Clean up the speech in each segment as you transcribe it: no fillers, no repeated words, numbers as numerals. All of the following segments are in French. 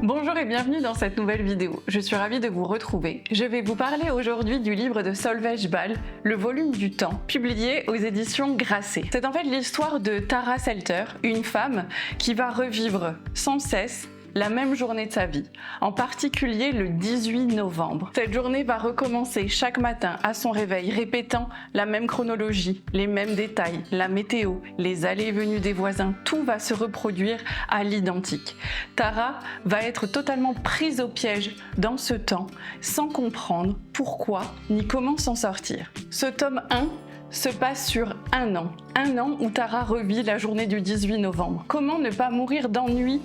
Bonjour et bienvenue dans cette nouvelle vidéo. Je suis ravie de vous retrouver. Je vais vous parler aujourd'hui du livre de Solveig Ball, Le volume du temps, publié aux éditions Grasset. C'est en fait l'histoire de Tara Selter, une femme qui va revivre sans cesse la même journée de sa vie, en particulier le 18 novembre. Cette journée va recommencer chaque matin à son réveil, répétant la même chronologie, les mêmes détails, la météo, les allées et venues des voisins, tout va se reproduire à l'identique. Tara va être totalement prise au piège dans ce temps, sans comprendre pourquoi ni comment s'en sortir. Ce tome 1 se passe sur un an où Tara revit la journée du 18 novembre. Comment ne pas mourir d'ennui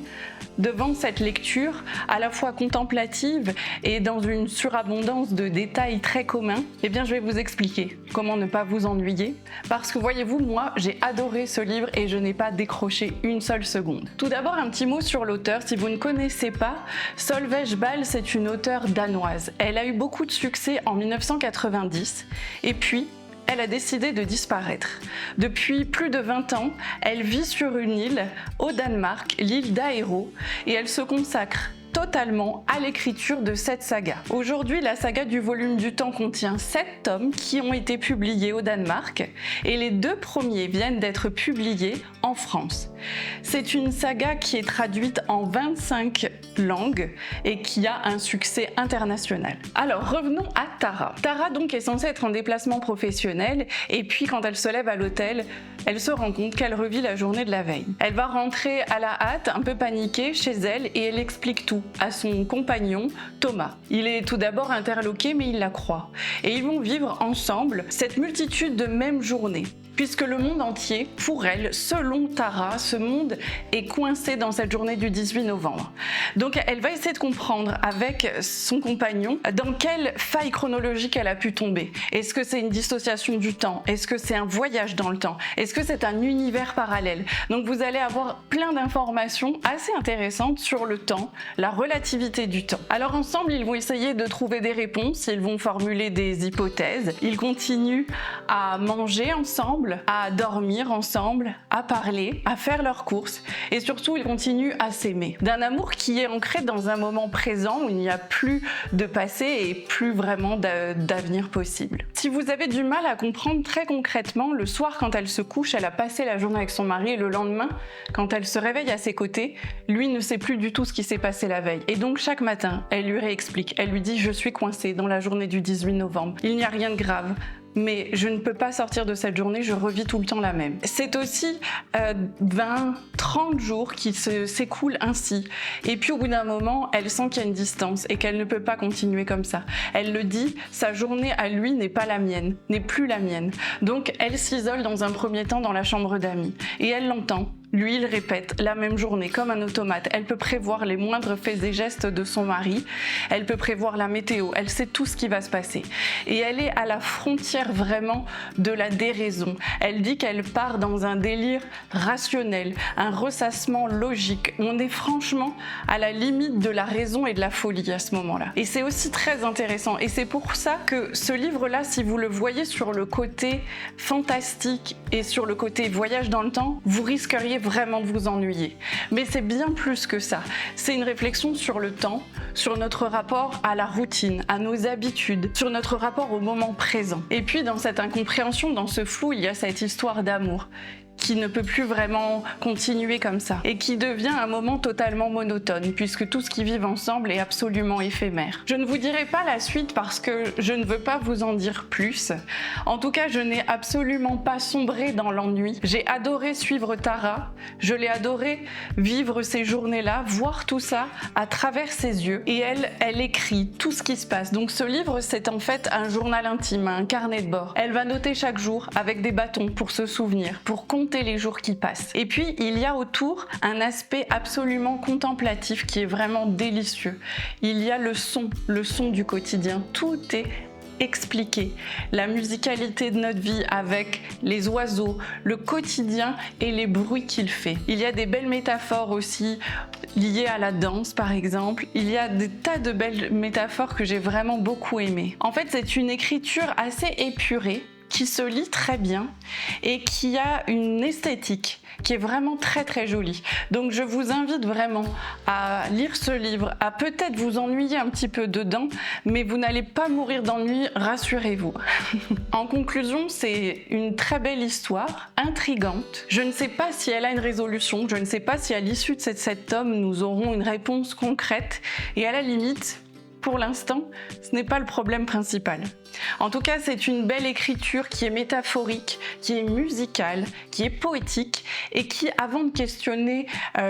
devant cette lecture à la fois contemplative et dans une surabondance de détails très communs? Eh bien, je vais vous expliquer comment ne pas vous ennuyer, parce que voyez-vous, moi, j'ai adoré ce livre et je n'ai pas décroché une seule seconde. Tout d'abord, un petit mot sur l'auteur. Si vous ne connaissez pas, Solveig Ball, c'est une auteure danoise. Elle a eu beaucoup de succès en 1990 et puis elle a décidé de disparaître. Depuis plus de 20 ans, elle vit sur une île au Danemark, l'île d'Aero, et elle se consacre totalement à l'écriture de cette saga. Aujourd'hui, la saga du volume du temps contient 7 tomes qui ont été publiés au Danemark et les 2 premiers viennent d'être publiés en France. C'est une saga qui est traduite en 25 langues et qui a un succès international. Alors revenons à Tara. Tara donc est censée être en déplacement professionnel et puis quand elle se lève à l'hôtel, elle se rend compte qu'elle revit la journée de la veille. Elle va rentrer à la hâte, un peu paniquée, chez elle et elle explique tout à son compagnon Thomas. Il est tout d'abord interloqué mais il la croit. Et ils vont vivre ensemble cette multitude de mêmes journées. Puisque le monde entier, pour elle, selon Tara, ce monde est coincé dans cette journée du 18 novembre. Donc elle va essayer de comprendre avec son compagnon dans quelle faille chronologique elle a pu tomber. Est-ce que c'est une dissociation du temps? Est-ce que c'est un voyage dans le temps? Est-ce que c'est un univers parallèle? Donc vous allez avoir plein d'informations assez intéressantes sur le temps, la relativité du temps. Alors ensemble, ils vont essayer de trouver des réponses, ils vont formuler des hypothèses, ils continuent à manger ensemble, à dormir ensemble, à parler, à faire leurs courses et surtout ils continuent à s'aimer. D'un amour qui est ancré dans un moment présent où il n'y a plus de passé et plus vraiment d'avenir possible. Si vous avez du mal à comprendre très concrètement, le soir quand elle se couche, elle a passé la journée avec son mari et le lendemain, quand elle se réveille à ses côtés, lui ne sait plus du tout ce qui s'est passé la veille. Et donc chaque matin, elle lui réexplique, elle lui dit « Je suis coincée dans la journée du 18 novembre, il n'y a rien de grave. » Mais je ne peux pas sortir de cette journée, je revis tout le temps la même. C'est aussi 20, 30 jours qui s'écoulent ainsi. Et puis au bout d'un moment, elle sent qu'il y a une distance et qu'elle ne peut pas continuer comme ça. Elle le dit, sa journée à lui n'est pas la mienne, n'est plus la mienne. Donc elle s'isole dans un premier temps dans la chambre d'amis. Et elle l'entend. Lui, il répète la même journée comme un automate. Elle peut prévoir les moindres faits et gestes de son mari. Elle peut prévoir la météo. Elle sait tout ce qui va se passer. Et elle est à la frontière vraiment de la déraison. Elle dit qu'elle part dans un délire rationnel, un ressassement logique. On est franchement à la limite de la raison et de la folie à ce moment-là. Et c'est aussi très intéressant. Et c'est pour ça que ce livre-là, si vous le voyez sur le côté fantastique et sur le côté voyage dans le temps, vous risqueriez vraiment de vous ennuyer. Mais c'est bien plus que ça. C'est une réflexion sur le temps, sur notre rapport à la routine, à nos habitudes, sur notre rapport au moment présent. Et puis dans cette incompréhension, dans ce flou, il y a cette histoire d'amour qui ne peut plus vraiment continuer comme ça et qui devient un moment totalement monotone puisque tout ce qu'ils vivent ensemble est absolument éphémère. Je ne vous dirai pas la suite parce que je ne veux pas vous en dire plus. En tout cas, je n'ai absolument pas sombré dans l'ennui. J'ai adoré suivre Tara, je l'ai adoré vivre ces journées-là, voir tout ça à travers ses yeux et elle écrit tout ce qui se passe. Donc ce livre, c'est en fait un journal intime, un carnet de bord. Elle va noter chaque jour avec des bâtons pour se souvenir, pour compter les jours qui passent. Et puis, il y a autour un aspect absolument contemplatif qui est vraiment délicieux. Il y a le son du quotidien. Tout est expliquer la musicalité de notre vie avec les oiseaux, le quotidien et les bruits qu'il fait. Il y a des belles métaphores aussi liées à la danse par exemple. Il y a des tas de belles métaphores que j'ai vraiment beaucoup aimées. En fait, c'est une écriture assez épurée qui se lit très bien et qui a une esthétique qui est vraiment très très jolie. Donc je vous invite vraiment à lire ce livre, à peut-être vous ennuyer un petit peu dedans, mais vous n'allez pas mourir d'ennui, rassurez-vous. En conclusion, c'est une très belle histoire, intrigante. Je ne sais pas si elle a une résolution, je ne sais pas si à l'issue de cet tome, nous aurons une réponse concrète, et à la limite, pour l'instant, ce n'est pas le problème principal. En tout cas, c'est une belle écriture qui est métaphorique, qui est musicale, qui est poétique et qui, avant de questionner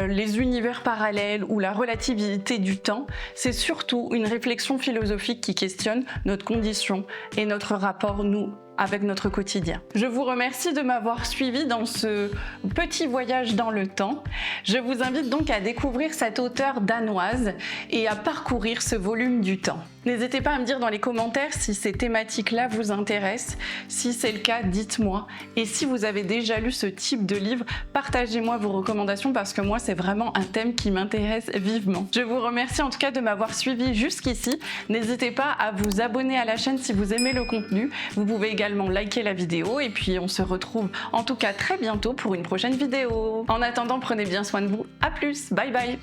les univers parallèles ou la relativité du temps, c'est surtout une réflexion philosophique qui questionne notre condition et notre rapport, nous, avec notre quotidien. Je vous remercie de m'avoir suivi dans ce petit voyage dans le temps. Je vous invite donc à découvrir cette auteure danoise et à parcourir ce volume du temps. N'hésitez pas à me dire dans les commentaires si ces thématiques-là vous intéressent. Si c'est le cas, dites-moi. Et si vous avez déjà lu ce type de livre, partagez-moi vos recommandations parce que moi, c'est vraiment un thème qui m'intéresse vivement. Je vous remercie en tout cas de m'avoir suivi jusqu'ici. N'hésitez pas à vous abonner à la chaîne si vous aimez le contenu. Vous pouvez également liker la vidéo et puis on se retrouve en tout cas très bientôt pour une prochaine vidéo. En attendant, prenez bien soin de vous. À plus, bye bye.